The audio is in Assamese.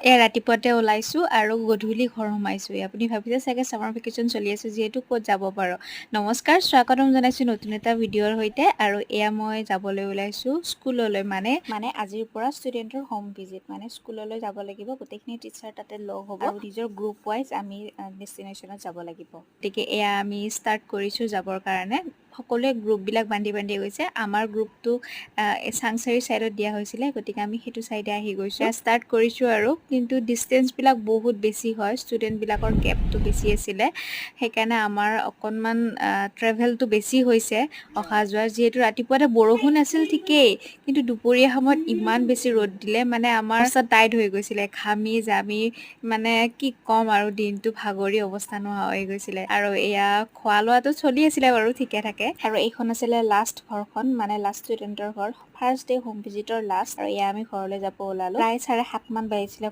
এয়া ৰাতিপুৱাতে ওলাইছোঁ আৰু গধূলি ঘৰ সোমাইছোঁ। আপুনি ভাবিছে চাগে ছামাৰ ভেকেশ্যন চলি আছে যিহেতু ক'ত যাব পাৰোঁ। নমস্কাৰ, স্বাগতম জনাইছোঁ নতুন এটা ভিডিঅ'ৰ সৈতে। আৰু এয়া মই যাবলৈ ওলাইছোঁ স্কুললৈ, মানে আজিৰ পৰা ষ্টুডেণ্টৰ হোম ভিজিট, মানে স্কুললৈ যাব লাগিব। গোটেইখিনি টিচাৰ তাতে লগ হ'ব আৰু নিজৰ গ্ৰুপ ৱাইজ আমি ডেষ্টিনেশ্যনত যাব লাগিব। গতিকে এয়া আমি ষ্টাৰ্ট কৰিছোঁ যাবৰ কাৰণে। সকলোৱে গ্ৰুপবিলাক বান্ধি গৈছে। আমাৰ গ্ৰুপটো চাংচাৰি ছাইডত দিয়া হৈছিলে, গতিকে আমি সেইটো ছাইডে আহি গৈছোঁ। ষ্টাৰ্ট কৰিছোঁ আৰু কিন্তু ডিষ্টেঞ্চবিলাক বহুত বেছি হয়, ষ্টুডেণ্টবিলাকৰ গেপটো বেছি আছিলে। সেইকাৰণে আমাৰ অকণমান ট্ৰেভেলটো বেছি হৈছে অহা যোৱা। যিহেতু ৰাতিপুৱাতে বৰষুণ আছিল ঠিকেই, কিন্তু দুপৰীয়া সময়ত ইমান বেছি ৰ'দ দিলে, মানে আমাৰ ৰাস্তা টাইট হৈ গৈছিলে। ঘামি জামি মানে কি ক'ম আৰু, দিনটো ভাগৰি অৱস্থা নোহোৱা হৈ গৈছিলে। আৰু এয়া খোৱা লোৱাটো চলি আছিলে বাৰু ঠিকে থাকে। আৰু এইখন আছিলে লাষ্ট ঘৰখন, মানে লাষ্ট ষ্টুডেণ্টৰ ঘৰ, first day home visitor last. আৰু এয়া আমি ঘৰলৈ যাব ওলালোঁ। প্ৰায় 7:30 মান বাজিছিলে